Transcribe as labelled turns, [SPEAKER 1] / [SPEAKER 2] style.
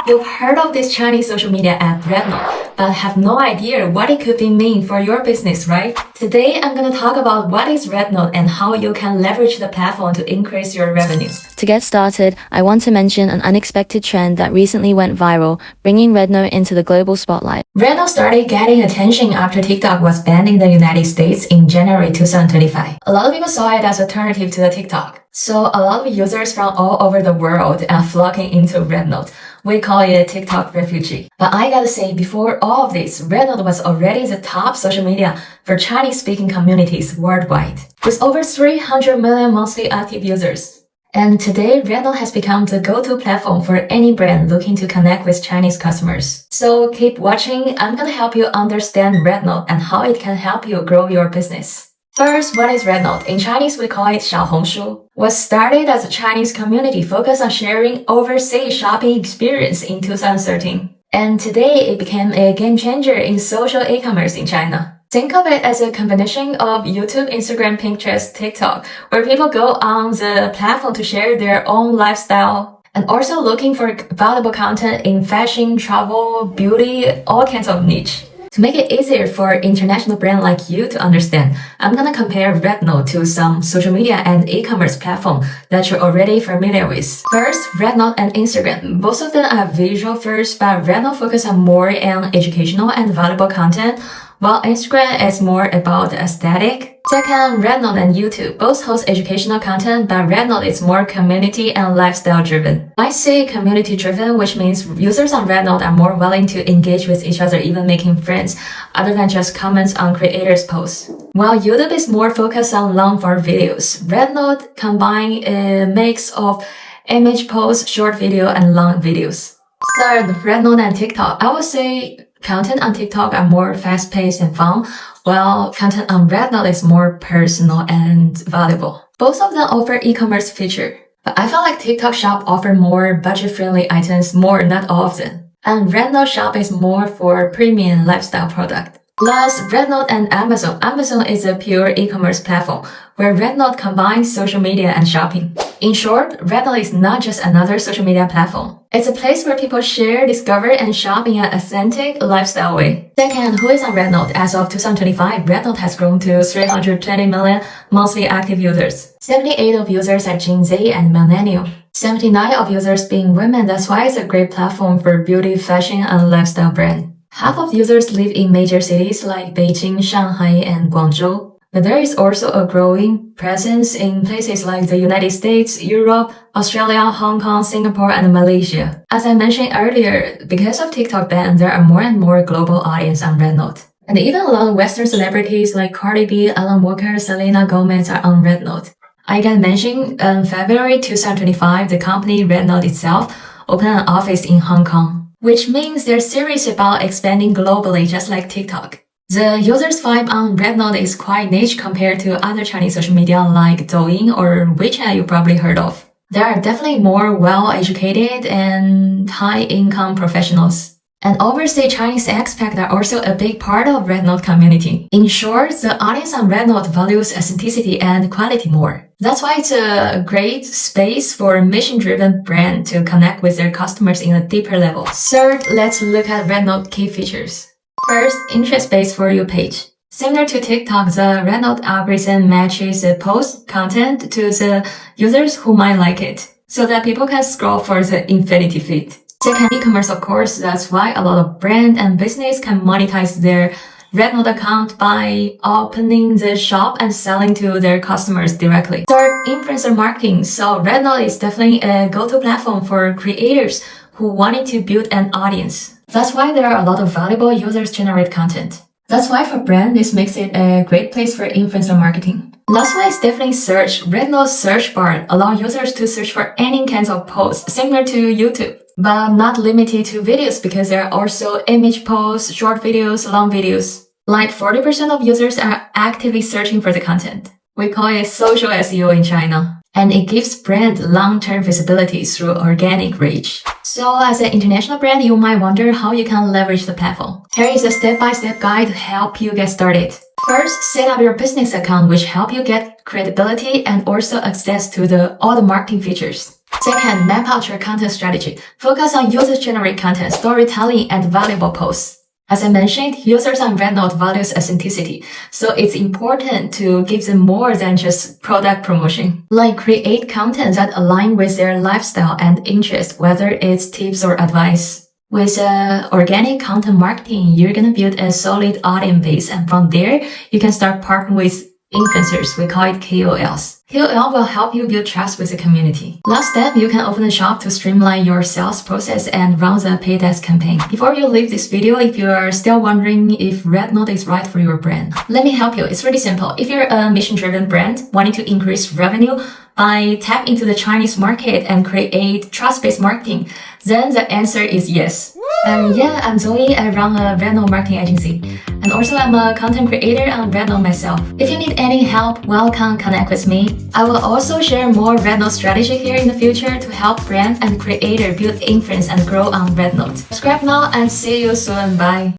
[SPEAKER 1] You've heard of this Chinese social media app RedNote, but have no idea what it could mean for your business, right? Today, I'm going to talk about what is RedNote and how you can leverage the platform to increase your revenue.
[SPEAKER 2] To get started, I want to mention an unexpected trend that recently went viral, bringing RedNote into the global spotlight.
[SPEAKER 1] RedNote started getting attention after TikTok was banned in the United States in January 2025. A lot of people saw it as an alternative to the TikTok. So a lot of users from all over the world are flocking into RedNote. We call it a TikTok refugee. But I gotta say, before all of this, RedNote was already the top social media for Chinese-speaking communities worldwide, with over 300 million monthly active users. And today, RedNote has become the go-to platform for any brand looking to connect with Chinese customers. So keep watching. I'm gonna help you understand RedNote and how it can help you grow your business. First, what is RedNote? In Chinese, we call it 小红书. Was started as a Chinese community focused on sharing overseas shopping experience in 2013. And today, it became a game changer in social e-commerce in China. Think of it as a combination of YouTube, Instagram, Pinterest, TikTok, where people go on the platform to share their own lifestyle and also looking for valuable content in fashion, travel, beauty, all kinds of niche. To make it easier for international brand like you to understand, I'm gonna compare RedNote to some social media and e-commerce platform that you're already familiar with. First, RedNote and Instagram. Both of them are visual first, but RedNote focuses on more on educational and valuable content, while Instagram is more about the aesthetic. Second, RedNote and YouTube both host educational content, but RedNote is more community and lifestyle driven. I say community driven, which means users on RedNote are more willing to engage with each other, even making friends, other than just comments on creators' posts. While YouTube is more focused on long-form videos, RedNote combines a mix of image posts, short video, and long videos. Third, RedNote and TikTok. I would say content on TikTok are more fast-paced and fun, while content on RedNote is more personal and valuable. Both of them offer e-commerce feature, but I feel like TikTok Shop offer more budget-friendly items, more, not all of them. And RedNote Shop is more for premium lifestyle product. Last, RedNote and Amazon. Amazon is a pure e-commerce platform where RedNote combines social media and shopping. In short, RedNote is not just another social media platform. It's a place where people share, discover, and shop in an authentic lifestyle way. Second, who is on RedNote? As of 2025, RedNote has grown to 320 million monthly active users. 78 of users are Gen Z and Millennial. 79 of users being women. That's why it's a great platform for beauty, fashion, and lifestyle brand. Half of users live in major cities like Beijing, Shanghai, and Guangzhou. But there is also a growing presence in places like the United States, Europe, Australia, Hong Kong, Singapore, and Malaysia. As I mentioned earlier, because of TikTok ban, there are more and more global audience on RedNote. And even a lot of Western celebrities like Cardi B, Alan Walker, Selena Gomez are on RedNote. I can mention in February 2025, the company RedNote itself opened an office in Hong Kong, which means they're serious about expanding globally just like TikTok. The user's vibe on RedNote is quite niche compared to other Chinese social media like Douyin or WeChat you probably heard of. There are definitely more well-educated and high-income professionals. And overseas Chinese expats are also a big part of RedNote community. In short, the audience on RedNote values authenticity and quality more. That's why it's a great space for mission-driven brand to connect with their customers in a deeper level. Third, let's look at RedNote key features. First, interest-based For You page. Similar to TikTok, the RedNote algorithm matches the post content to the users who might like it, so that people can scroll for the infinity feed. Second, e-commerce, of course. That's why a lot of brand and business can monetize their RedNote account by opening the shop and selling to their customers directly. Third, influencer marketing. So RedNote is definitely a go-to platform for creators who wanted to build an audience. That's why there are a lot of valuable users generate content. That's why for brand, this makes it a great place for influencer marketing. Last one is definitely search. RedNote's search bar allows users to search for any kinds of posts, similar to YouTube, but not limited to videos because there are also image posts, short videos, long videos. Like 40% of users are actively searching for the content. We call it social SEO in China. And it gives brand long-term visibility through organic reach. So as an international brand, you might wonder how you can leverage the platform. Here is a step-by-step guide to help you get started. First, set up your business account, which help you get credibility and also access to all the marketing features. Second, map out your content strategy. Focus on user-generated content, storytelling, and valuable posts. As I mentioned, users on RedNote values authenticity, so it's important to give them more than just product promotion. Like create content that align with their lifestyle and interest, whether it's tips or advice. With organic content marketing, you're gonna build a solid audience base, and from there, you can start partnering with influencers. We call it KOLs. KOL will help you build trust with the community. Last step, you can open a shop to streamline your sales process and run the paid ads campaign. Before you leave this video, if you are still wondering if RedNote is right for your brand, let me help you. It's really simple. If you're a mission-driven brand wanting to increase revenue by tap into the Chinese market and create trust-based marketing, then the answer is yes. I'm Zoe. I run a RedNote marketing agency. And also I'm a content creator on RedNote myself. If you need any help, welcome connect with me. I will also share more RedNote strategy here in the future to help brand and creator build influence and grow on RedNote. Subscribe now and see you soon. Bye.